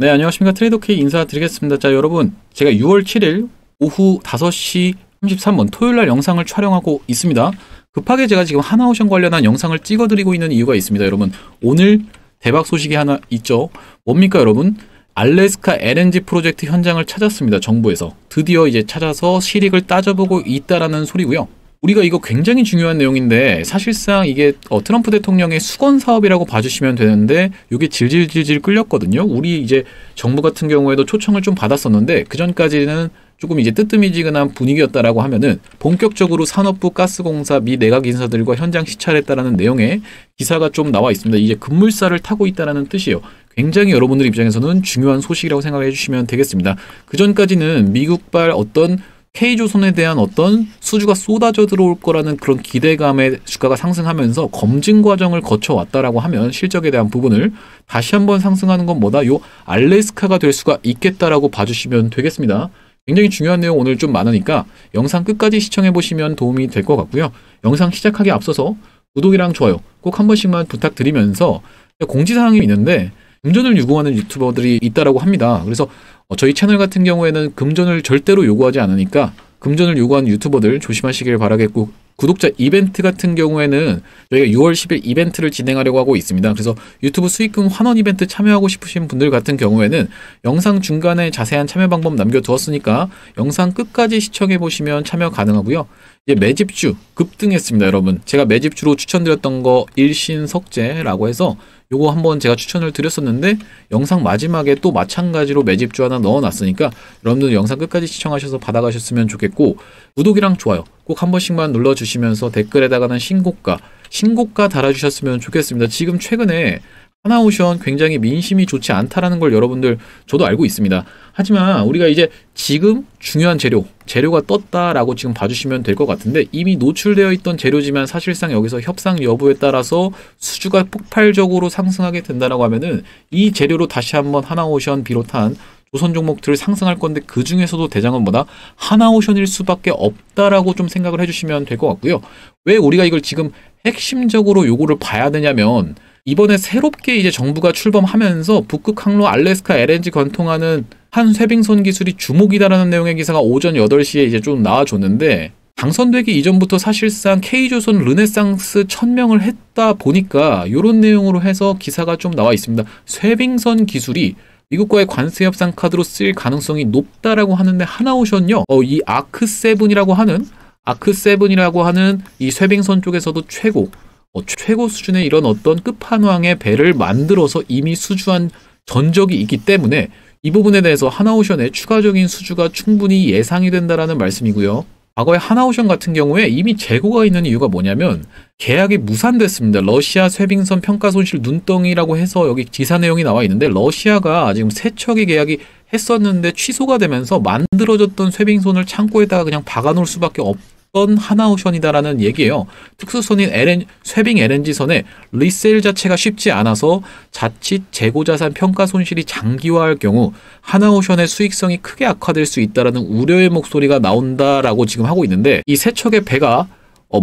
네, 안녕하십니까. 트레이더K 인사드리겠습니다. 자, 여러분, 제가 6월 7일 오후 5시 33분 토요일날 영상을 촬영하고 있습니다. 급하게 제가 지금 하나오션 관련한 영상을 찍어드리고 있는 이유가 있습니다. 여러분, 오늘 대박 소식이 하나 있죠. 뭡니까, 여러분? 알래스카 LNG 프로젝트 현장을 찾았습니다. 정부에서. 드디어 이제 찾아서 실익을 따져보고 있다라는 소리고요. 우리가 이거 굉장히 중요한 내용인데 사실상 이게 트럼프 대통령의 수건 사업이라고 봐주시면 되는데 이게 질질질질 끌렸거든요. 우리 이제 정부 같은 경우에도 초청을 좀 받았었는데 그 전까지는 조금 이제 뜨뜨미지근한 분위기였다라고 하면은 본격적으로 산업부 가스공사 미 내각 인사들과 현장 시찰했다라는 내용의 기사가 좀 나와 있습니다. 이제 급물살을 타고 있다라는 뜻이에요. 굉장히 여러분들 입장에서는 중요한 소식이라고 생각해 주시면 되겠습니다. 그 전까지는 미국발 어떤 K조선에 대한 어떤 수주가 쏟아져 들어올 거라는 그런 기대감에 주가가 상승하면서 검증 과정을 거쳐왔다라고 하면 실적에 대한 부분을 다시 한번 상승하는 건 뭐다? 요 알래스카가 될 수가 있겠다라고 봐주시면 되겠습니다. 굉장히 중요한 내용 오늘 좀 많으니까 영상 끝까지 시청해 보시면 도움이 될 것 같고요. 영상 시작하기 앞서서 구독이랑 좋아요 꼭 한 번씩만 부탁드리면서 공지사항이 있는데 금전을 요구하는 유튜버들이 있다라고 합니다. 그래서 저희 채널 같은 경우에는 금전을 절대로 요구하지 않으니까 금전을 요구하는 유튜버들 조심하시길 바라겠고, 구독자 이벤트 같은 경우에는 저희가 6월 10일 이벤트를 진행하려고 하고 있습니다. 그래서 유튜브 수익금 환원 이벤트 참여하고 싶으신 분들 같은 경우에는 영상 중간에 자세한 참여 방법 남겨두었으니까 영상 끝까지 시청해 보시면 참여 가능하고요. 이제 매집주 급등했습니다. 여러분, 제가 매집주로 추천드렸던 거 일신석재라고 해서 요거 한번 제가 추천을 드렸었는데 영상 마지막에 또 마찬가지로 매집주 하나 넣어놨으니까 여러분들 영상 끝까지 시청하셔서 받아가셨으면 좋겠고, 구독이랑 좋아요 꼭 한 번씩만 눌러주시면서 댓글에다가는 신고가 달아주셨으면 좋겠습니다. 지금 최근에 하나오션 굉장히 민심이 좋지 않다라는 걸 여러분들 저도 알고 있습니다. 하지만 우리가 이제 지금 중요한 재료가 떴다라고 지금 봐주시면 될 것 같은데, 이미 노출되어 있던 재료지만 사실상 여기서 협상 여부에 따라서 수주가 폭발적으로 상승하게 된다라고 하면은 이 재료로 다시 한번 하나오션 비롯한 조선 종목들을 상승할 건데 그 중에서도 대장은 뭐다? 하나오션일 수밖에 없다라고 좀 생각을 해주시면 될 것 같고요. 왜 우리가 이걸 지금 핵심적으로 요거를 봐야 되냐면, 이번에 새롭게 이제 정부가 출범하면서 북극 항로 알래스카 LNG 관통하는 한 쇄빙선 기술이 주목이다라는 내용의 기사가 오전 8시에 이제 좀 나와줬는데, 당선되기 이전부터 사실상 K조선 르네상스 1000명을 했다 보니까 이런 내용으로 해서 기사가 좀 나와 있습니다. 쇄빙선 기술이 미국과의 관세 협상 카드로 쓰일 가능성이 높다라고 하는데, 하나오션요, 이 아크7이라고 하는 이 쇄빙선 쪽에서도 최고 수준의 이런 어떤 끝판왕의 배를 만들어서 이미 수주한 전적이 있기 때문에 이 부분에 대해서 하나오션의 추가적인 수주가 충분히 예상이 된다라는 말씀이고요. 과거에 하나오션 같은 경우에 이미 재고가 있는 이유가 뭐냐면 계약이 무산됐습니다. 러시아 쇄빙선 평가 손실 눈덩이라고 해서 여기 기사 내용이 나와 있는데, 러시아가 지금 세 척의 계약이 했었는데 취소가 되면서 만들어졌던 쇄빙선을 창고에다가 그냥 박아놓을 수밖에 없던 하나오션이다라는 얘기예요. 특수선인 쇄빙 LNG선의 리세일 자체가 쉽지 않아서 자칫 재고자산 평가 손실이 장기화할 경우 하나오션의 수익성이 크게 악화될 수 있다라는 우려의 목소리가 나온다라고 지금 하고 있는데, 이 세 척의 배가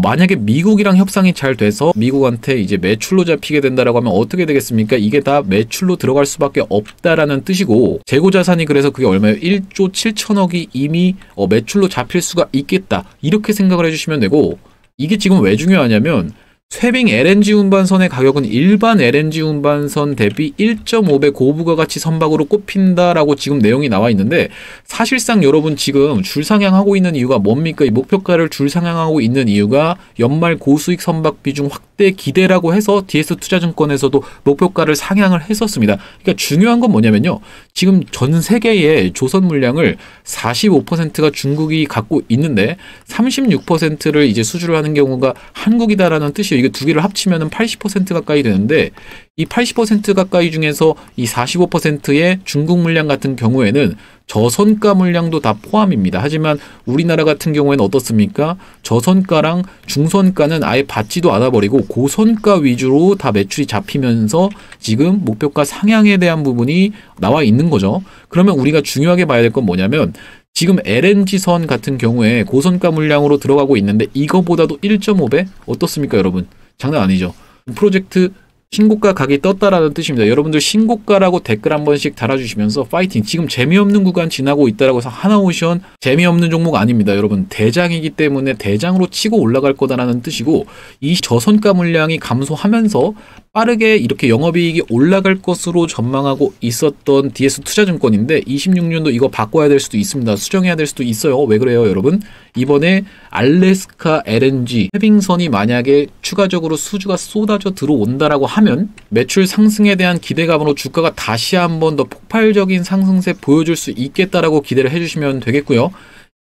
만약에 미국이랑 협상이 잘 돼서 미국한테 이제 매출로 잡히게 된다라고 하면 어떻게 되겠습니까? 이게 다 매출로 들어갈 수밖에 없다라는 뜻이고, 재고자산이 그래서 그게 얼마예요? 1조 7천억이 이미 매출로 잡힐 수가 있겠다, 이렇게 생각을 해주시면 되고, 이게 지금 왜 중요하냐면 쇄빙 LNG 운반선의 가격은 일반 LNG 운반선 대비 1.5배 고부가가치 선박으로 꼽힌다라고 지금 내용이 나와 있는데, 사실상 여러분 지금 줄상향하고 있는 이유가 뭡니까? 이 목표가를 줄상향하고 있는 이유가 연말 고수익 선박 비중 확대 기대라고 해서 DS투자증권에서도 목표가를 상향을 했었습니다. 그러니까 중요한 건 뭐냐면요, 지금 전 세계의 조선 물량을 45%가 중국이 갖고 있는데 36%를 이제 수주를 하는 경우가 한국이다라는 뜻이에요. 이게 두 개를 합치면 80% 가까이 되는데, 이 80% 가까이 중에서 이 45%의 중국 물량 같은 경우에는 저선가 물량도 다 포함입니다. 하지만 우리나라 같은 경우에는 어떻습니까? 저선가랑 중선가는 아예 받지도 않아버리고 고선가 위주로 다 매출이 잡히면서 지금 목표가 상향에 대한 부분이 나와 있는 거죠. 그러면 우리가 중요하게 봐야 될 건 뭐냐면, 지금 LNG선 같은 경우에 고선가 물량으로 들어가고 있는데 이거보다도 1.5배? 어떻습니까 여러분? 장난 아니죠. 프로젝트 신고가 각이 떴다라는 뜻입니다. 여러분들 신고가라고 댓글 한 번씩 달아주시면서 파이팅. 지금 재미없는 구간 지나고 있다라고 해서 하나오션 재미없는 종목 아닙니다. 여러분 대장이기 때문에 대장으로 치고 올라갈 거다라는 뜻이고, 이 저선가 물량이 감소하면서 빠르게 이렇게 영업이익이 올라갈 것으로 전망하고 있었던 DS투자증권인데 26년도 이거 바꿔야 될 수도 있습니다. 수정해야 될 수도 있어요. 왜 그래요, 여러분? 이번에 알래스카 LNG 해빙선이 만약에 추가적으로 수주가 쏟아져 들어온다라고 하면 매출 상승에 대한 기대감으로 주가가 다시 한번 더 폭발적인 상승세 보여줄 수 있겠다라고 기대를 해주시면 되겠고요.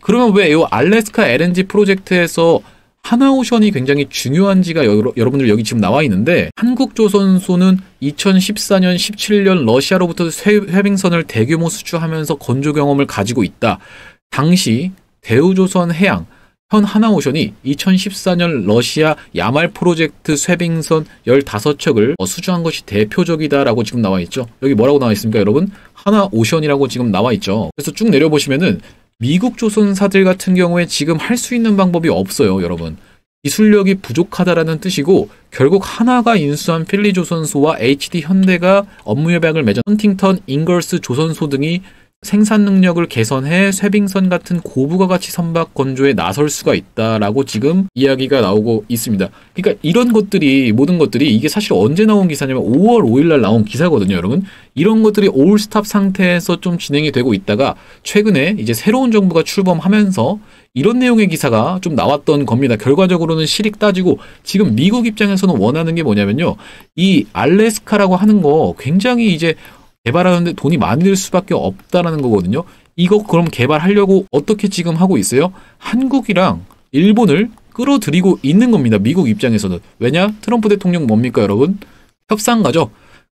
그러면 왜 이 알래스카 LNG 프로젝트에서 하나오션이 굉장히 중요한지가 여러분들 여기 지금 나와 있는데, 한국조선소는 2014년, 17년 러시아로부터 해빙선을 대규모 수주하면서 건조 경험을 가지고 있다. 당시 대우조선해양, 현 하나오션이 2014년 러시아 야말 프로젝트 쇄빙선 15척을 수주한 것이 대표적이다라고 지금 나와 있죠. 여기 뭐라고 나와 있습니까, 여러분? 하나오션이라고 지금 나와 있죠. 그래서 쭉 내려보시면은 미국 조선사들 같은 경우에 지금 할 수 있는 방법이 없어요, 여러분. 기술력이 부족하다라는 뜻이고, 결국 하나가 인수한 필리조선소와 HD 현대가 업무 협약을 맺은 헌팅턴, 잉걸스 조선소 등이 생산 능력을 개선해 쇄빙선 같은 고부가 가치 선박 건조에 나설 수가 있다라고 지금 이야기가 나오고 있습니다. 그러니까 이런 것들이, 모든 것들이 이게 사실 언제 나온 기사냐면 5월 5일 날 나온 기사거든요, 여러분. 이런 것들이 올스탑 상태에서 좀 진행이 되고 있다가 최근에 이제 새로운 정부가 출범하면서 이런 내용의 기사가 좀 나왔던 겁니다. 결과적으로는 실익 따지고, 지금 미국 입장에서는 원하는 게 뭐냐면요, 이 알래스카라고 하는 거 굉장히 이제 개발하는데 돈이 많이 들 수밖에 없다라는 거거든요. 이거 그럼 개발하려고 어떻게 지금 하고 있어요? 한국이랑 일본을 끌어들이고 있는 겁니다. 미국 입장에서는. 왜냐? 트럼프 대통령 뭡니까, 여러분? 협상가죠.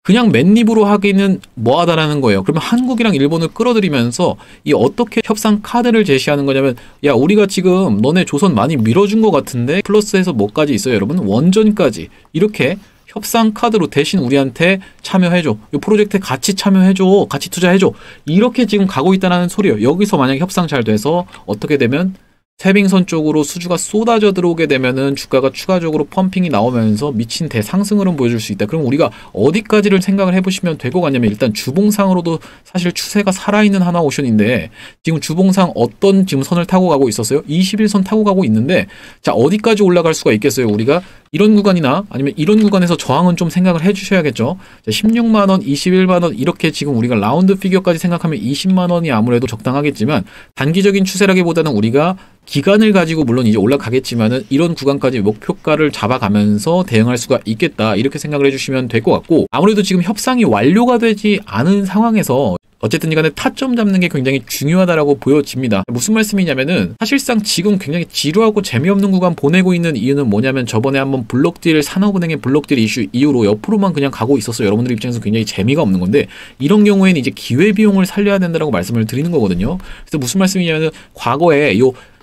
그냥 맨입으로 하기는 뭐하다라는 거예요. 그러면 한국이랑 일본을 끌어들이면서 이 어떻게 협상 카드를 제시하는 거냐면, 야, 우리가 지금 너네 조선 많이 밀어준 것 같은데 플러스해서 뭐까지 있어요, 여러분? 원전까지. 이렇게 협상 카드로 대신 우리한테 참여해줘. 이 프로젝트에 같이 참여해줘. 같이 투자해줘. 이렇게 지금 가고 있다는 소리예요. 여기서 만약에 협상 잘 돼서 어떻게 되면 쇄빙선 쪽으로 수주가 쏟아져 들어오게 되면은 주가가 추가적으로 펌핑이 나오면서 미친 대상승 흐름 보여줄 수 있다. 그럼 우리가 어디까지를 생각을 해보시면 될 것 같냐면, 일단 주봉상으로도 사실 추세가 살아있는 하나오션인데 지금 주봉상 어떤 지금 선을 타고 가고 있었어요? 21선 타고 가고 있는데, 자, 어디까지 올라갈 수가 있겠어요? 우리가 이런 구간이나 아니면 이런 구간에서 저항은 좀 생각을 해주셔야겠죠. 자, 16만원, 21만원 이렇게 지금 우리가 라운드 피겨까지 생각하면 20만원이 아무래도 적당하겠지만, 단기적인 추세라기보다는 우리가 기간을 가지고 물론 이제 올라가겠지만은 이런 구간까지 목표가를 잡아가면서 대응할 수가 있겠다, 이렇게 생각을 해주시면 될 것 같고, 아무래도 지금 협상이 완료가 되지 않은 상황에서 어쨌든 간에 타점 잡는 게 굉장히 중요하다라고 보여집니다. 무슨 말씀이냐면은, 사실상 지금 굉장히 지루하고 재미없는 구간 보내고 있는 이유는 뭐냐면, 저번에 한번 블록딜, 산업은행의 블록딜 이슈 이후로 옆으로만 그냥 가고 있었어요. 여러분들 입장에서 굉장히 재미가 없는 건데, 이런 경우에는 이제 기회비용을 살려야 된다라고 말씀을 드리는 거거든요. 그래서 무슨 말씀이냐면은, 과거에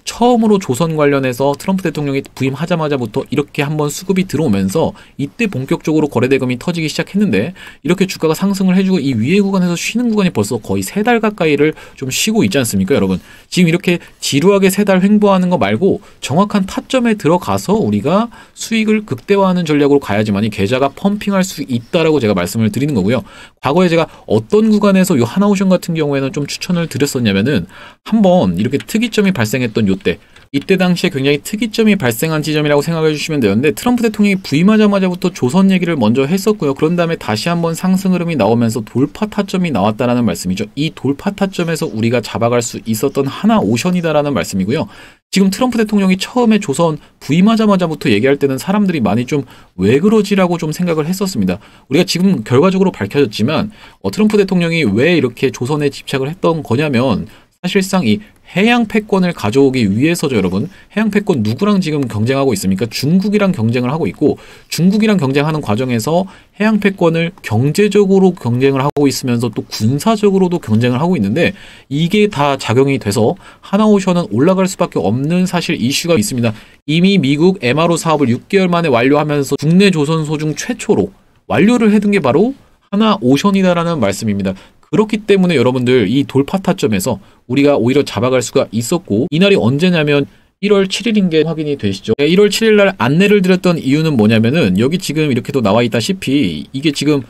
처음으로 조선 관련해서 트럼프 대통령이 부임하자마자부터 이렇게 한번 수급이 들어오면서 이때 본격적으로 거래대금이 터지기 시작했는데, 이렇게 주가가 상승을 해주고 이 위에 구간에서 쉬는 구간이 벌써 거의 3달 가까이를 좀 쉬고 있지 않습니까, 여러분? 지금 이렇게 지루하게 3달 횡보하는 거 말고 정확한 타점에 들어가서 우리가 수익을 극대화하는 전략으로 가야지만이 계좌가 펌핑할 수 있다라고 제가 말씀을 드리는 거고요. 과거에 제가 어떤 구간에서 이 하나오션 같은 경우에는 좀 추천을 드렸었냐면은, 한번 이렇게 특이점이 발생했던 이때 당시에 굉장히 특이점이 발생한 지점이라고 생각해 주시면 되는데, 트럼프 대통령이 부임하자마자부터 조선 얘기를 먼저 했었고요. 그런 다음에 다시 한번 상승 흐름이 나오면서 돌파 타점이 나왔다라는 말씀이죠. 이 돌파 타점에서 우리가 잡아갈 수 있었던 하나오션이다라는 말씀이고요. 지금 트럼프 대통령이 처음에 조선 부임하자마자부터 얘기할 때는 사람들이 많이 좀 왜 그러지라고 좀 생각을 했었습니다. 우리가 지금 결과적으로 밝혀졌지만 트럼프 대통령이 왜 이렇게 조선에 집착을 했던 거냐면, 사실상 이 해양 패권을 가져오기 위해서죠, 여러분. 해양 패권 누구랑 지금 경쟁하고 있습니까? 중국이랑 경쟁을 하고 있고, 중국이랑 경쟁하는 과정에서 해양 패권을 경제적으로 경쟁을 하고 있으면서 또 군사적으로도 경쟁을 하고 있는데, 이게 다 작용이 돼서 하나오션은 올라갈 수밖에 없는 사실 이슈가 있습니다. 이미 미국 MRO 사업을 6개월 만에 완료하면서 국내 조선소 중 최초로 완료를 해둔 게 바로 하나오션이다라는 말씀입니다. 그렇기 때문에 여러분들 이 돌파 타점에서 우리가 오히려 잡아갈 수가 있었고, 이날이 언제냐면 1월 7일인 게 확인이 되시죠? 1월 7일 날 안내를 드렸던 이유는 뭐냐면은 여기 지금 이렇게도 나와 있다시피 이게 지금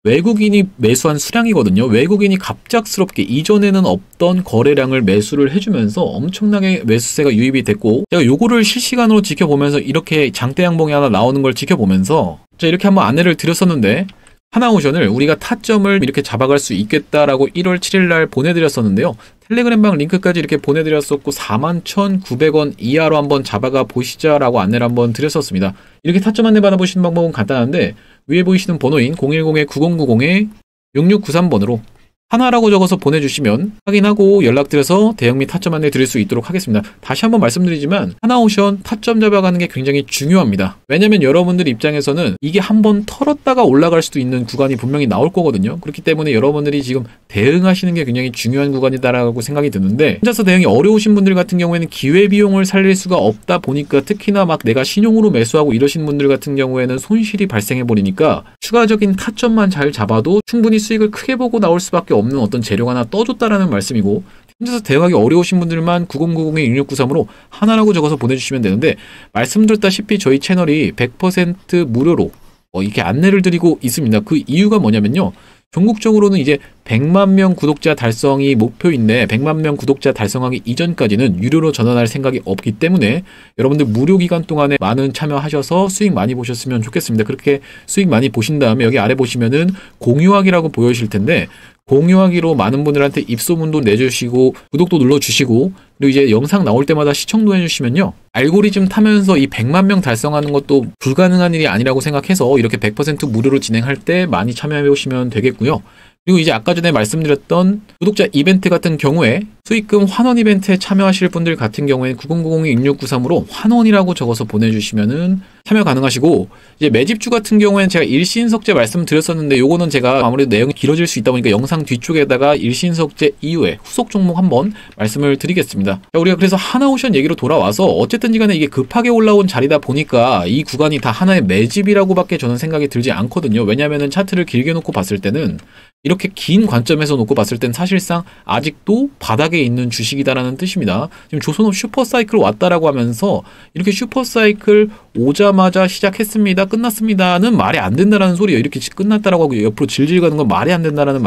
외국인이 매수한 수량이거든요. 외국인이 갑작스럽게 이전에는 없던 거래량을 매수를 해주면서 엄청나게 매수세가 유입이 됐고, 제가 요거를 실시간으로 지켜보면서 이렇게 장대 양봉이 하나 나오는 걸 지켜보면서 자, 이렇게 한번 안내를 드렸었는데, 하나오션을 우리가 타점을 이렇게 잡아갈 수 있겠다라고 1월 7일 날 보내드렸었는데요. 텔레그램방 링크까지 이렇게 보내드렸었고 41,900원 이하로 한번 잡아가 보시자라고 안내를 한번 드렸었습니다. 이렇게 타점 안내 받아보시는 방법은 간단한데, 위에 보이시는 번호인 010-9090-6693번으로 하나라고 적어서 보내주시면 확인하고 연락드려서 대응 및 타점 안내 드릴 수 있도록 하겠습니다. 다시 한번 말씀드리지만 하나오션 타점 잡아가는 게 굉장히 중요합니다. 왜냐면 여러분들 입장에서는 이게 한번 털었다가 올라갈 수도 있는 구간이 분명히 나올 거거든요. 그렇기 때문에 여러분들이 지금 대응하시는 게 굉장히 중요한 구간이다라고 생각이 드는데, 혼자서 대응이 어려우신 분들 같은 경우에는 기회비용을 살릴 수가 없다 보니까, 특히나 막 내가 신용으로 매수하고 이러신 분들 같은 경우에는 손실이 발생해버리니까 추가적인 타점만 잘 잡아도 충분히 수익을 크게 보고 나올 수밖에 없는 어떤 재료가 하나 떠줬다라는 말씀이고, 혼자서 대응하기 어려우신 분들만 9090-6693으로 하나라고 적어서 보내주시면 되는데, 말씀드렸다시피 저희 채널이 100% 무료로 이렇게 안내를 드리고 있습니다. 그 이유가 뭐냐면요, 전국적으로는 이제 100만 명 구독자 달성이 목표인데 100만 명 구독자 달성하기 이전까지는 유료로 전환할 생각이 없기 때문에 여러분들 무료 기간 동안에 많은 참여하셔서 수익 많이 보셨으면 좋겠습니다. 그렇게 수익 많이 보신 다음에 여기 아래 보시면은 공유하기라고 보이실 텐데, 공유하기로 많은 분들한테 입소문도 내주시고 구독도 눌러주시고, 그리고 이제 영상 나올 때마다 시청도 해주시면요, 알고리즘 타면서 이 100만 명 달성하는 것도 불가능한 일이 아니라고 생각해서 이렇게 100% 무료로 진행할 때 많이 참여해 보시면 되겠고요. 그리고 이제 아까 전에 말씀드렸던 구독자 이벤트 같은 경우에 수익금 환원 이벤트에 참여하실 분들 같은 경우에 9090-6693으로 환원이라고 적어서 보내주시면은 참여 가능하시고, 이제 매집주 같은 경우에는 제가 일신석재 말씀드렸었는데 요거는 제가 아무래도 내용이 길어질 수 있다 보니까 영상 뒤쪽에다가 일신석재 이후에 후속 종목 한번 말씀을 드리겠습니다. 자, 우리가 그래서 하나오션 얘기로 돌아와서 어쨌든지 간에 이게 급하게 올라온 자리다 보니까 이 구간이 다 하나의 매집이라고밖에 저는 생각이 들지 않거든요. 왜냐면은 차트를 길게 놓고 봤을 때는, 이렇게 긴 관점에서 놓고 봤을 땐 사실상 아직도 바닥에 있는 주식이다라는 뜻입니다. 지금 조선업 슈퍼사이클 왔다라고 하면서 이렇게 슈퍼사이클 오자마자 시작했습니다, 끝났습니다는 말이 안 된다라는 소리예요. 이렇게 끝났다라고 하고 옆으로 질질 가는 건 말이 안 된다라는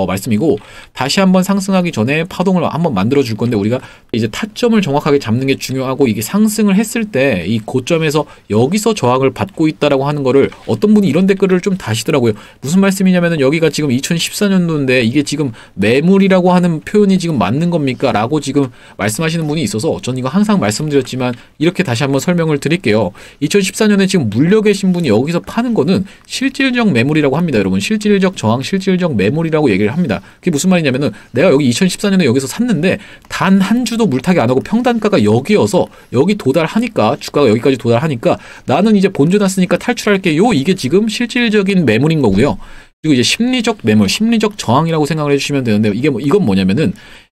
말씀이고, 다시 한번 상승하기 전에 파동을 한번 만들어 줄 건데, 우리가 이제 타점을 정확하게 잡는 게 중요하고, 이게 상승을 했을 때 이 고점에서 여기서 저항을 받고 있다라고 하는 거를 어떤 분이 이런 댓글을 좀 다시더라고요. 무슨 말씀이냐면은 여기가 지금 2014년도인데 이게 지금 매물이라고 하는 표현이 지금 맞는 겁니까? 라고 지금 말씀하시는 분이 있어서 전 이거 항상 말씀드렸지만 이렇게 다시 한번 설명을 드릴게요. 2014년에 지금 물려 계신 분이 여기서 파는 거는 실질적 매물이라고 합니다. 여러분, 실질적 저항, 실질적 매물이라고 얘기를 합니다. 그게 무슨 말이냐면은 내가 여기 2014년에 여기서 샀는데 단 한 주도 물타기 안 하고 평단가가 여기여서 여기 도달하니까, 주가가 여기까지 도달하니까 나는 이제 본전 났으니까 탈출할게요. 이게 지금 실질적인 매물인 거고요. 그리고 이제 심리적 매물, 심리적 저항이라고 생각을 해주시면 되는데, 이건 뭐냐면은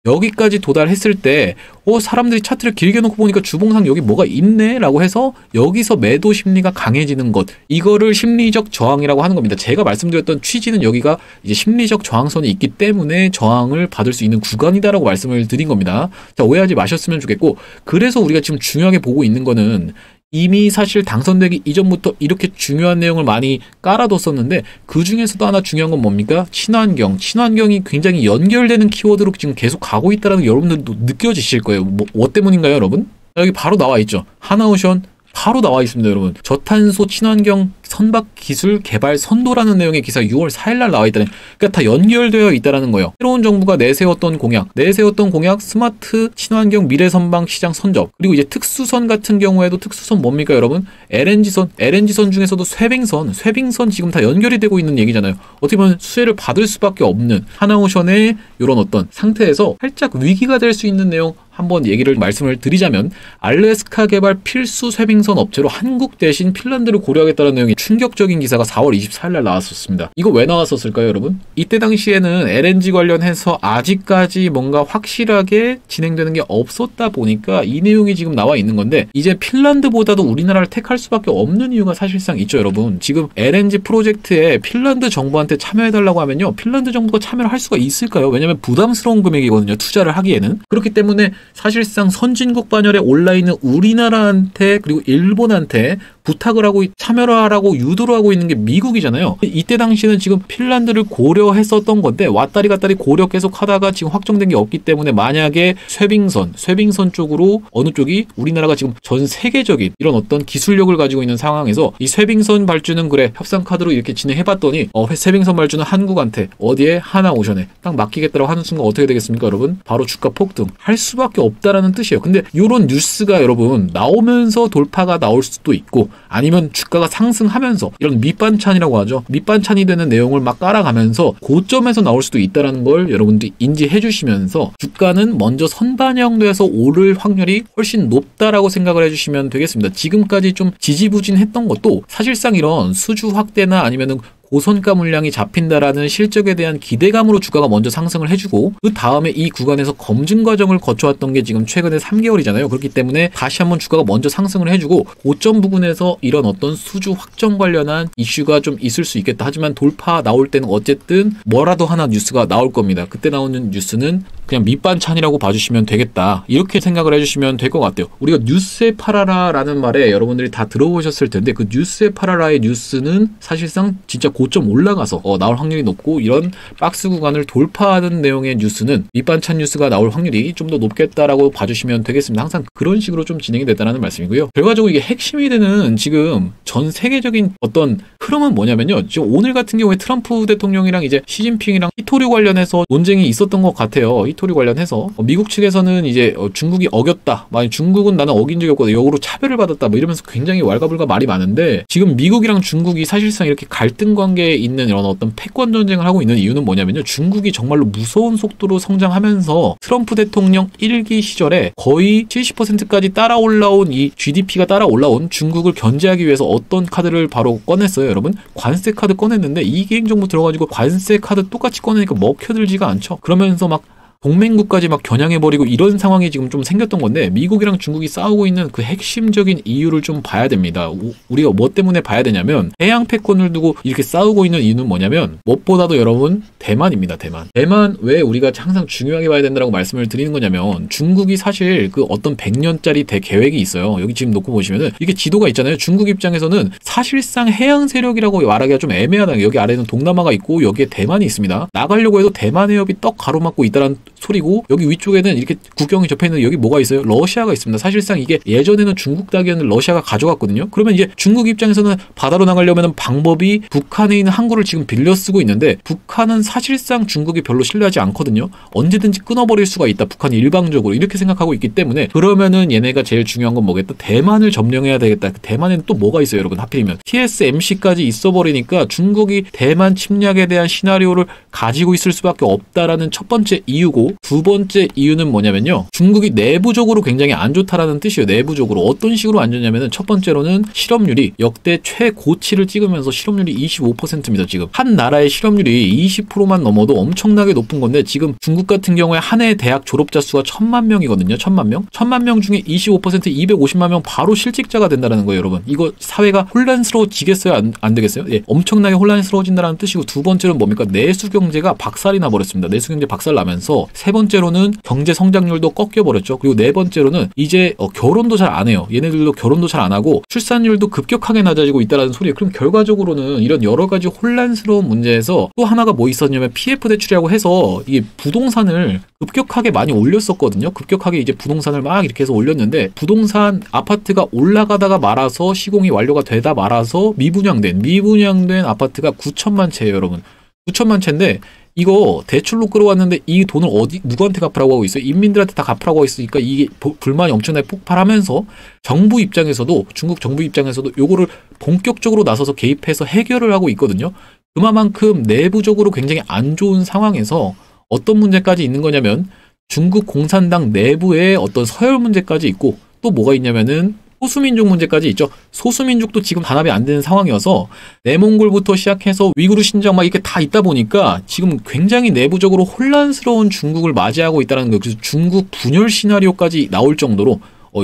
여기까지 도달했을 때 사람들이 차트를 길게 놓고 보니까 주봉상 여기 뭐가 있네 라고 해서 여기서 매도 심리가 강해지는 것, 이거를 심리적 저항이라고 하는 겁니다. 제가 말씀드렸던 취지는 여기가 이제 심리적 저항선이 있기 때문에 저항을 받을 수 있는 구간이다라고 말씀을 드린 겁니다. 자, 오해하지 마셨으면 좋겠고, 그래서 우리가 지금 중요하게 보고 있는 거는 이미 사실 당선되기 이전부터 이렇게 중요한 내용을 많이 깔아뒀었는데, 그 중에서도 하나 중요한 건 뭡니까? 친환경이 굉장히 연결되는 키워드로 지금 계속 가고 있다는 게 여러분들도 느껴지실 거예요. 뭐 때문인가요, 여러분? 여기 바로 나와 있죠. 하나오션 바로 나와 있습니다, 여러분. 저탄소 친환경 선박 기술 개발 선도라는 내용의 기사가 6월 4일날 나와 있다는, 그러니까 다 연결되어 있다는 거예요. 새로운 정부가 내세웠던 공약 스마트 친환경 미래 선박 시장 선적, 그리고 이제 특수선 같은 경우에도 특수선 뭡니까, 여러분? LNG선 중에서도 쇠빙선 지금 다 연결이 되고 있는 얘기잖아요. 어떻게 보면 수혜를 받을 수밖에 없는 하나오션의 이런 어떤 상태에서 살짝 위기가 될 수 있는 내용 한번 말씀을 드리자면, 알래스카 개발 필수 쇠빙선 업체로 한국 대신 핀란드를 고려하겠다는 내용이 충격적인 기사가 4월 24일 날 나왔었습니다. 이거 왜 나왔었을까요, 여러분? 이때 당시에는 LNG 관련해서 아직까지 뭔가 확실하게 진행되는 게 없었다 보니까 이 내용이 지금 나와 있는 건데, 이제 핀란드보다도 우리나라를 택할 수밖에 없는 이유가 사실상 있죠, 여러분. 지금 LNG 프로젝트에 핀란드 정부한테 참여해달라고 하면요, 핀란드 정부가 참여를 할 수가 있을까요? 왜냐면 부담스러운 금액이거든요, 투자를 하기에는. 그렇기 때문에 사실상 선진국 반열에 올라있는 우리나라한테 그리고 일본한테 부탁을 하고 참여를 하라고 유도를 하고 있는 게 미국이잖아요. 이때 당시는 지금 핀란드를 고려했었던 건데 왔다리 갔다리 고려 계속 하다가 지금 확정된 게 없기 때문에, 만약에 쇠빙선 쪽으로 어느 쪽이 우리나라가 지금 전 세계적인 이런 어떤 기술력을 가지고 있는 상황에서 이 쇠빙선 발주는 그래 협상 카드로 이렇게 진행해봤더니 쇠빙선 발주는 한국한테 어디에 하나오션에 딱 맡기겠다라고 하는 순간 어떻게 되겠습니까, 여러분? 바로 주가 폭등 할 수밖에 없다라는 뜻이에요. 근데 이런 뉴스가 여러분 나오면서 돌파가 나올 수도 있고, 아니면 주가가 상승하면서 이런 밑반찬이라고 하죠. 밑반찬이 되는 내용을 막 깔아가면서 고점에서 나올 수도 있다는 걸 여러분들이 인지해 주시면서 주가는 먼저 선반영돼서 오를 확률이 훨씬 높다라고 생각을 해주시면 되겠습니다. 지금까지 좀 지지부진했던 것도 사실상 이런 수주 확대나 아니면은 고선가 물량이 잡힌다라는 실적에 대한 기대감으로 주가가 먼저 상승을 해주고, 그 다음에 이 구간에서 검증 과정을 거쳐왔던 게 지금 최근에 3개월이잖아요. 그렇기 때문에 다시 한번 주가가 먼저 상승을 해주고, 고점 부분에서 이런 어떤 수주 확정 관련한 이슈가 좀 있을 수 있겠다. 하지만 돌파 나올 때는 어쨌든 뭐라도 하나 뉴스가 나올 겁니다. 그때 나오는 뉴스는 그냥 밑반찬이라고 봐주시면 되겠다, 이렇게 생각을 해주시면 될 것 같아요. 우리가 뉴스에 팔아라 라는 말에 여러분들이 다 들어보셨을 텐데, 그 뉴스에 팔아라의 뉴스는 사실상 진짜 고점 올라가서 나올 확률이 높고, 이런 박스 구간을 돌파하는 내용의 뉴스는 밑반찬 뉴스가 나올 확률이 좀 더 높겠다라고 봐주시면 되겠습니다. 항상 그런 식으로 좀 진행이 됐다는 말씀이고요. 결과적으로 이게 핵심이 되는 지금 전 세계적인 어떤 흐름은 뭐냐면요, 지금 오늘 같은 경우에 트럼프 대통령이랑 이제 시진핑이랑 히토류 관련해서 논쟁이 있었던 것 같아요. 히토류 관련해서 미국 측에서는 이제 중국이 어겼다, 만약 중국은 나는 어긴 적이 없고 역으로 차별을 받았다, 뭐 이러면서 굉장히 왈가불가 말이 많은데, 지금 미국이랑 중국이 사실상 이렇게 갈등 관계에 있는 이런 어떤 패권 전쟁을 하고 있는 이유는 뭐냐면요, 중국이 정말로 무서운 속도로 성장하면서 트럼프 대통령 1기 시절에 거의 70%까지 따라 올라온 이 GDP가 따라 올라온 중국을 견제하기 위해서 어떤 카드를 바로 꺼냈어요, 여러분? 관세 카드 꺼냈는데, 이 개인정보 들어가지고 관세 카드 똑같이 꺼내니까 먹혀들지가 않죠. 그러면서 막 동맹국까지 막 겨냥해버리고 이런 상황이 지금 좀 생겼던 건데, 미국이랑 중국이 싸우고 있는 그 핵심적인 이유를 좀 봐야 됩니다. 우리가 뭐 때문에 봐야 되냐면, 해양 패권을 두고 이렇게 싸우고 있는 이유는 뭐냐면, 무엇보다도 여러분 대만입니다. 대만 왜 우리가 항상 중요하게 봐야 된다고 말씀을 드리는 거냐면, 중국이 사실 그 어떤 100년짜리 대계획이 있어요. 여기 지금 놓고 보시면은 이게 지도가 있잖아요. 중국 입장에서는 사실상 해양 세력이라고 말하기가 좀 애매하다. 여기 아래는 동남아가 있고 여기에 대만이 있습니다. 나가려고 해도 대만 해협이 떡 가로막고 있다는 소리고, 여기 위쪽에는 이렇게 국경이 접해있는 여기 뭐가 있어요? 러시아가 있습니다. 사실상 이게 예전에는 중국 따기에는 러시아가 가져갔거든요. 그러면 이제 중국 입장에서는 바다로 나가려면 방법이 북한에 있는 항구를 지금 빌려 쓰고 있는데, 북한은 사실상 중국이 별로 신뢰하지 않거든요. 언제든지 끊어버릴 수가 있다, 북한이 일방적으로 이렇게 생각하고 있기 때문에, 그러면은 얘네가 제일 중요한 건 뭐겠다? 대만을 점령해야 되겠다. 대만에는 또 뭐가 있어요, 여러분? 하필이면 TSMC까지 있어버리니까 중국이 대만 침략에 대한 시나리오를 가지고 있을 수밖에 없다라는 첫 번째 이유고, 두 번째 이유는 뭐냐면요, 중국이 내부적으로 굉장히 안 좋다라는 뜻이에요. 내부적으로 어떤 식으로 안 좋냐면은, 첫 번째로는 실업률이 역대 최고치를 찍으면서 실업률이 25%입니다. 지금 한 나라의 실업률이 20%만 넘어도 엄청나게 높은 건데, 지금 중국 같은 경우에 한 해 대학 졸업자 수가 1000만 명이거든요. 1000만 명 중에 25% 250만 명 바로 실직자가 된다는 거예요, 여러분. 이거 사회가 혼란스러워지겠어요? 안 되겠어요? 예, 엄청나게 혼란스러워진다는 뜻이고, 두 번째로는 뭡니까? 내수 경제가 박살이 나버렸습니다. 내수 경제 박살 나면서, 세 번째로는 경제 성장률도 꺾여버렸죠. 그리고 네 번째로는 이제 결혼도 잘 안 해요. 얘네들도 결혼도 잘 안 하고 출산율도 급격하게 낮아지고 있다는 소리예요. 그럼 결과적으로는 이런 여러 가지 혼란스러운 문제에서 또 하나가 뭐 있었냐면, PF 대출이라고 해서 이게 부동산을 급격하게 많이 올렸었거든요. 급격하게 이제 부동산을 막 이렇게 해서 올렸는데, 부동산 아파트가 올라가다가 말아서 시공이 완료가 되다 말아서 미분양된 아파트가 9천만 채예요, 여러분. 9천만 채인데, 이거 대출로 끌어왔는데 이 돈을 누구한테 갚으라고 하고 있어요? 인민들한테 다 갚으라고 하고 있으니까 이게 불만이 엄청나게 폭발하면서, 정부 입장에서도, 중국 정부 입장에서도 요거를 본격적으로 나서서 개입해서 해결을 하고 있거든요. 그만큼 내부적으로 굉장히 안 좋은 상황에서 어떤 문제까지 있는 거냐면, 중국 공산당 내부에 어떤 서열 문제까지 있고, 또 뭐가 있냐면은 소수민족 문제까지 있죠. 소수민족도 지금 단합이 안 되는 상황이어서 내몽골부터 시작해서 위구르 신장 막 이렇게 다 있다 보니까 지금 굉장히 내부적으로 혼란스러운 중국을 맞이하고 있다는 거예요. 그래서 중국 분열 시나리오까지 나올 정도로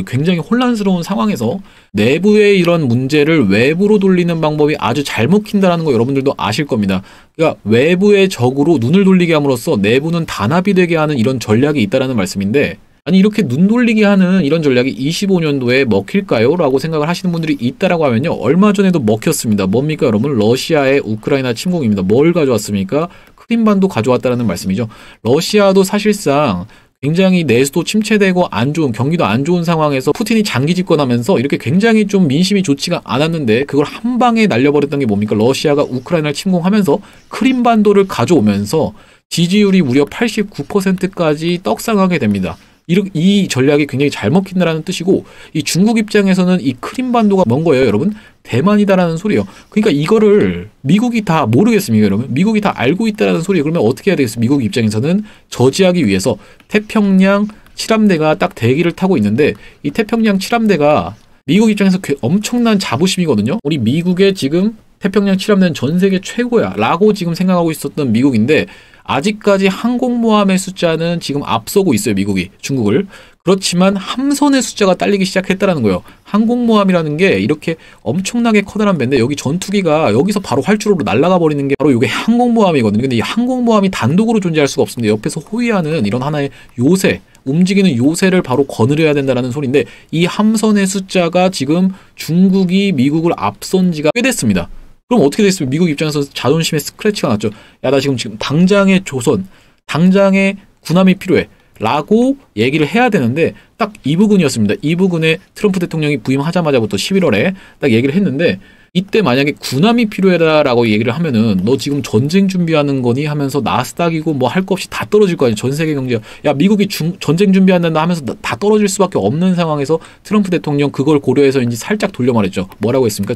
굉장히 혼란스러운 상황에서 내부의 이런 문제를 외부로 돌리는 방법이 아주 잘 먹힌다는 거 여러분들도 아실 겁니다. 그러니까 외부의 적으로 눈을 돌리게 함으로써 내부는 단합이 되게 하는 이런 전략이 있다는 말씀인데, 아니 이렇게 눈 돌리게 하는 이런 전략이 25년도에 먹힐까요? 라고 생각을 하시는 분들이 있다라고 하면요, 얼마 전에도 먹혔습니다. 뭡니까 여러분? 러시아의 우크라이나 침공입니다. 뭘 가져왔습니까? 크림반도 가져왔다는 말씀이죠. 러시아도 사실상 굉장히 내수도 침체되고 안 좋은, 경기도 안 좋은 상황에서 푸틴이 장기 집권하면서 이렇게 굉장히 좀 민심이 좋지가 않았는데 그걸 한 방에 날려버렸던 게 뭡니까? 러시아가 우크라이나를 침공하면서 크림반도를 가져오면서 지지율이 무려 89%까지 떡상하게 됩니다. 이 전략이 굉장히 잘 먹힌다라는 뜻이고, 이 중국 입장에서는 이 크림반도가 뭔 거예요, 여러분? 대만이다라는 소리예요. 그러니까 이거를 미국이 다 모르겠습니까, 여러분? 미국이 다 알고 있다라는 소리예요. 그러면 어떻게 해야 되겠어요? 미국 입장에서는 저지하기 위해서 태평양 칠함대가 딱 대기를 타고 있는데, 이 태평양 칠함대가 미국 입장에서 엄청난 자부심이거든요. 우리 미국의 지금 태평양 칠함대는 전 세계 최고야 라고 지금 생각하고 있었던 미국인데, 아직까지 항공모함의 숫자는 지금 앞서고 있어요, 미국이 중국을. 그렇지만 함선의 숫자가 딸리기 시작했다는 거예요. 항공모함이라는 게 이렇게 엄청나게 커다란 배인데, 여기 전투기가 여기서 바로 활주로로 날아가 버리는 게 바로 이게 항공모함이거든요. 근데 이 항공모함이 단독으로 존재할 수가 없습니다. 옆에서 호위하는 이런 하나의 요새, 움직이는 요새를 바로 거느려야 된다는 소리인데, 이 함선의 숫자가 지금 중국이 미국을 앞선 지가 꽤 됐습니다. 그럼 어떻게 됐으면 미국 입장에서 자존심에 스크래치가 났죠. 야, 나 지금 당장의 조선, 당장의 군함이 필요해 라고 얘기를 해야 되는데, 딱 이 부분이었습니다. 이 부분에 트럼프 대통령이 부임하자마자부터 11월에 딱 얘기를 했는데, 이때 만약에 군함이 필요해라라고 얘기를 하면은 너 지금 전쟁 준비하는 거니 하면서 나스닥이고 뭐 할 거 없이 다 떨어질 거 아니야. 전 세계 경제가. 야, 미국이 전쟁 준비한다 하면서 다 떨어질 수밖에 없는 상황에서 트럼프 대통령 그걸 고려해서인지 살짝 돌려 말했죠. 뭐라고 했습니까?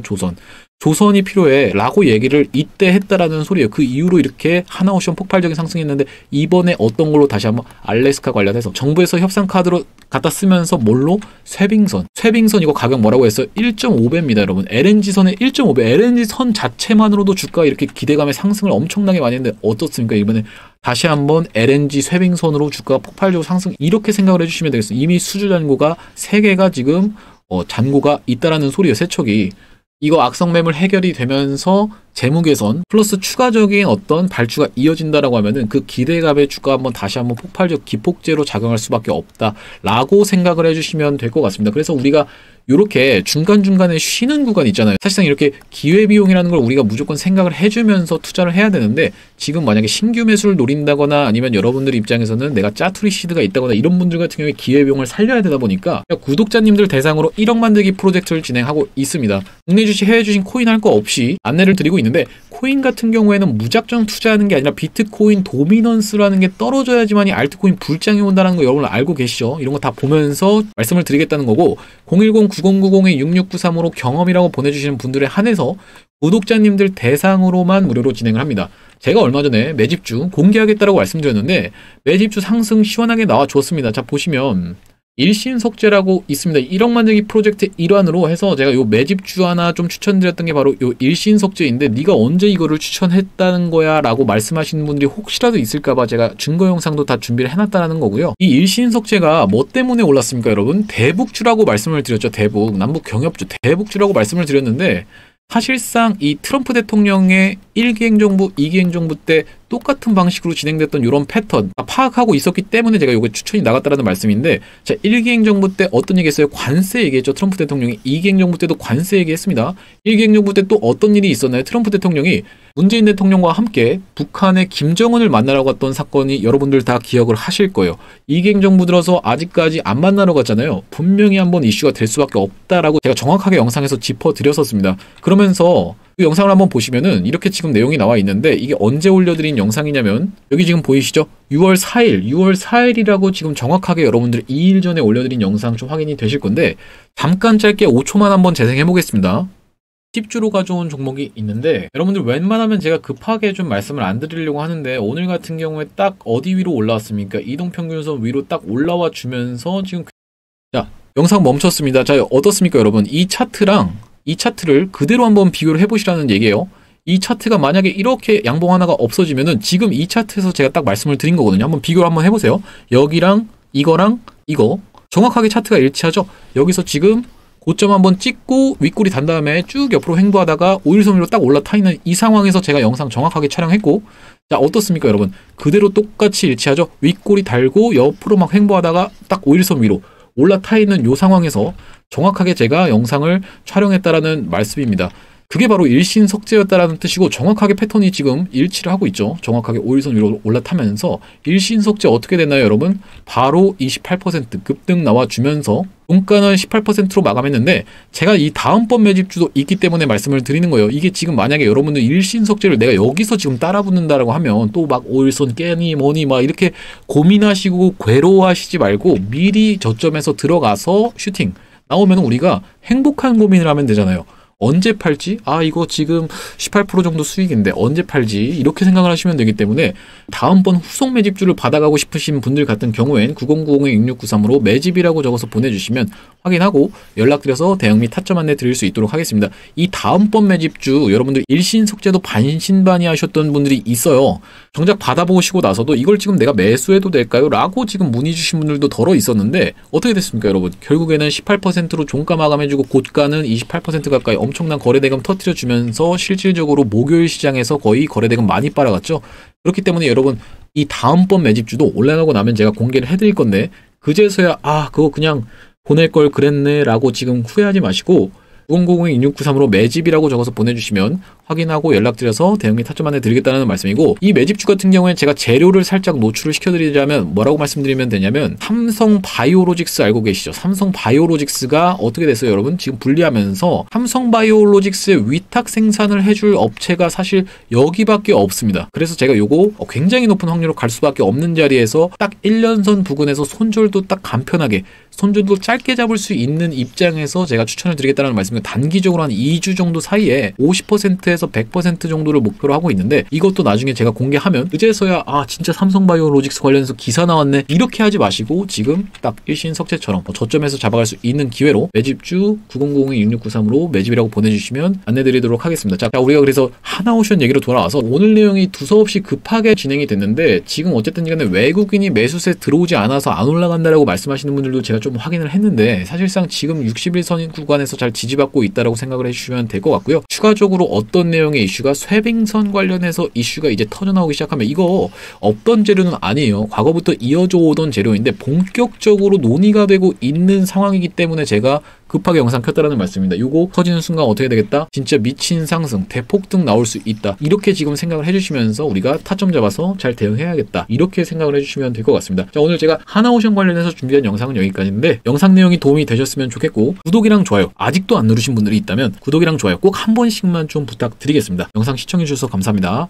조선이 필요해 라고 얘기를 이때 했다라는 소리예요. 그 이후로 이렇게 하나오션 폭발적인 상승했는데, 이번에 어떤 걸로 다시 한번 알래스카 관련해서 정부에서 협상 카드로 갖다 쓰면서 뭘로? 쇠빙선 이거 가격 뭐라고 했어요? 1.5배입니다 여러분. LNG선의 1.5배. LNG선 자체만으로도 주가가 이렇게 기대감의 상승을 엄청나게 많이 했는데 어떻습니까? 이번에 다시 한번 LNG 쇠빙선으로 주가가 폭발적으로 상승, 이렇게 생각을 해주시면 되겠습니다. 이미 수주 잔고가 3개가 지금 잔고가 있다라는 소리예요. 세척이. 이거 악성매물 해결이 되면서 재무 개선 플러스 추가적인 어떤 발주가 이어진다라고 하면은 그 기대감의 주가 한번 다시 한번 폭발적 기폭제로 작용할 수밖에 없다라고 생각을 해주시면 될 것 같습니다. 그래서 우리가 이렇게 중간중간에 쉬는 구간 있잖아요. 사실상 이렇게 기회비용이라는 걸 우리가 무조건 생각을 해주면서 투자를 해야 되는데, 지금 만약에 신규 매수를 노린다거나 아니면 여러분들 입장에서는 내가 짜투리 시드가 있다거나 이런 분들 같은 경우에 기회비용을 살려야 되다 보니까 구독자님들 대상으로 1억 만들기 프로젝트를 진행하고 있습니다. 국내 주식, 해외 주식, 코인 할 거 없이 안내를 드리고 있는데, 코인 같은 경우에는 무작정 투자하는 게 아니라 비트코인 도미넌스라는 게 떨어져야지만이 알트코인 불장이 온다는 거 여러분 알고 계시죠? 이런 거 다 보면서 말씀을 드리겠다는 거고, 010-9090-6693으로 경험이라고 보내주시는 분들에 한해서 구독자님들 대상으로만 무료로 진행을 합니다. 제가 얼마 전에 매집주 공개하겠다라고 말씀드렸는데 매집주 상승 시원하게 나와줬습니다. 자, 보시면 일신석재라고 있습니다. 1억 만들기 프로젝트 일환으로 해서 제가 요 매집주 하나 좀 추천드렸던 게 바로 요 일신석재인데, 네가 언제 이거를 추천했다는 거야 라고 말씀하시는 분들이 혹시라도 있을까봐 제가 증거 영상도 다 준비를 해놨다는 거고요. 이 일신석재가 뭐 때문에 올랐습니까 여러분? 대북주라고 말씀을 드렸죠. 대북, 남북 경협주, 대북주라고 말씀을 드렸는데, 사실상 이 트럼프 대통령의 1기 행정부, 2기 행정부 때 똑같은 방식으로 진행됐던 이런 패턴 파악하고 있었기 때문에 제가 이거 추천이 나갔다라는 말씀인데, 자, 1기 행정부 때 어떤 얘기했어요? 관세 얘기했죠. 트럼프 대통령이. 2기 행정부 때도 관세 얘기했습니다. 1기 행정부 때 또 어떤 일이 있었나요? 트럼프 대통령이 문재인 대통령과 함께 북한의 김정은을 만나러 갔던 사건이 여러분들 다 기억을 하실 거예요. 2기 행정부 들어서 아직까지 안 만나러 갔잖아요. 분명히 한번 이슈가 될 수밖에 없다라고 제가 정확하게 영상에서 짚어드렸었습니다. 그러면서 그 영상을 한번 보시면은 이렇게 지금 내용이 나와 있는데, 이게 언제 올려드린 영상이냐면 여기 지금 보이시죠? 6월 4일이라고 지금 정확하게 여러분들 2일 전에 올려드린 영상 좀 확인이 되실 건데, 잠깐 짧게 5초만 한번 재생해 보겠습니다. 10주로 가져온 종목이 있는데, 여러분들 웬만하면 제가 급하게 좀 말씀을 안 드리려고 하는데, 오늘 같은 경우에 딱 어디 위로 올라왔습니까? 이동평균선 위로 딱 올라와 주면서 지금, 자, 영상 멈췄습니다. 자, 어떻습니까, 여러분? 이 차트랑 이 차트를 그대로 한번 비교를 해보시라는 얘기예요. 이 차트가 만약에 이렇게 양봉 하나가 없어지면은 지금 이 차트에서 제가 딱 말씀을 드린 거거든요. 한번 비교를 한번 해보세요. 여기랑 이거랑 이거 정확하게 차트가 일치하죠? 여기서 지금 고점 한번 찍고 윗골이 단 다음에 쭉 옆으로 횡보하다가 5일선 위로 딱 올라타 있는 이 상황에서 제가 영상 정확하게 촬영했고, 자, 어떻습니까, 여러분? 그대로 똑같이 일치하죠? 윗골이 달고 옆으로 막 횡보하다가 딱 5일선 위로 올라타 있는 이 상황에서 정확하게 제가 영상을 촬영했다라는 말씀입니다. 그게 바로 일신석재였다라는 뜻이고, 정확하게 패턴이 지금 일치를 하고 있죠. 정확하게 5일선 위로 올라타면서 일신석재 어떻게 됐나요, 여러분? 바로 28% 급등 나와주면서 종가는 18%로 마감했는데, 제가 이 다음번 매집주도 있기 때문에 말씀을 드리는 거예요. 이게 지금 만약에 여러분들 일신석재를 내가 여기서 지금 따라붙는다라고 하면 또 막 5일선 깨니 뭐니 막 이렇게 고민하시고 괴로워하시지 말고 미리 저점에서 들어가서 슈팅 나오면 우리가 행복한 고민을 하면 되잖아요. 언제 팔지? 아, 이거 지금 18% 정도 수익인데 언제 팔지? 이렇게 생각을 하시면 되기 때문에 다음번 후속 매집주를 받아가고 싶으신 분들 같은 경우엔 9090-6693으로 매집이라고 적어서 보내주시면 확인하고 연락드려서 대응 및 타점 안내 드릴 수 있도록 하겠습니다. 이 다음번 매집주 여러분들 일신석재도 반신반의하셨던 분들이 있어요. 정작 받아보시고 나서도 이걸 지금 내가 매수해도 될까요? 라고 지금 문의 주신 분들도 덜어 있었는데 어떻게 됐습니까, 여러분? 결국에는 18%로 종가 마감해주고 고가는 28% 가까이 엄청난 거래대금 터뜨려주면서 실질적으로 목요일 시장에서 거의 거래대금 많이 빨아갔죠. 그렇기 때문에 여러분 이 다음번 매집주도 올라가고 나면 제가 공개를 해드릴 건데 그제서야 아 그거 그냥 보낼 걸 그랬네 라고 지금 후회하지 마시고 9090-2693으로 매집이라고 적어서 보내주시면 확인하고 연락드려서 대응 및 타점 안내 드리겠다는 말씀이고, 이 매집주 같은 경우에 제가 재료를 살짝 노출을 시켜드리자면 뭐라고 말씀드리면 되냐면 삼성바이오로직스 알고 계시죠? 삼성바이오로직스가 어떻게 됐어요, 여러분? 지금 분리하면서 삼성바이오로직스의 위탁 생산을 해줄 업체가 사실 여기밖에 없습니다. 그래서 제가 요거 굉장히 높은 확률로 갈 수밖에 없는 자리에서 딱 1년선 부근에서 손절도 딱 간편하게 손절도 짧게 잡을 수 있는 입장에서 제가 추천을 드리겠다는 말씀입니다. 단기적으로 한 2주 정도 사이에 50%에서 100% 정도를 목표로 하고 있는데 이것도 나중에 제가 공개하면 그제서야 아 진짜 삼성바이오로직스 관련해서 기사 나왔네 이렇게 하지 마시고 지금 딱 일신석재처럼 저점에서 잡아갈 수 있는 기회로 매집주 9090-6693으로 매집이라고 보내주시면 안내드리도록 하겠습니다. 자, 우리가 그래서 하나오션 얘기로 돌아와서 오늘 내용이 두서없이 급하게 진행이 됐는데 지금 어쨌든 간에 외국인이 매수세 들어오지 않아서 안 올라간다라고 말씀하시는 분들도 제가 좀 확인을 했는데 사실상 지금 61선 구간에서 잘 지지받고 있다라고 생각을 해주시면 될 것 같고요. 추가적으로 어떤 내용의 이슈가 쇠빙선 관련해서 이슈가 이제 터져나오기 시작하면 이거 없던 재료는 아니에요. 과거부터 이어져 오던 재료인데 본격적으로 논의가 되고 있는 상황이기 때문에 제가 급하게 영상 켰다라는 말씀입니다. 요거 터지는 순간 어떻게 되겠다? 진짜 미친 상승, 대폭등 나올 수 있다. 이렇게 지금 생각을 해주시면서 우리가 타점 잡아서 잘 대응해야겠다. 이렇게 생각을 해주시면 될 것 같습니다. 자, 오늘 제가 하나오션 관련해서 준비한 영상은 여기까지인데 영상 내용이 도움이 되셨으면 좋겠고 구독이랑 좋아요 아직도 안 누르신 분들이 있다면 구독이랑 좋아요 꼭 한 번씩만 좀 부탁드리겠습니다. 영상 시청해주셔서 감사합니다.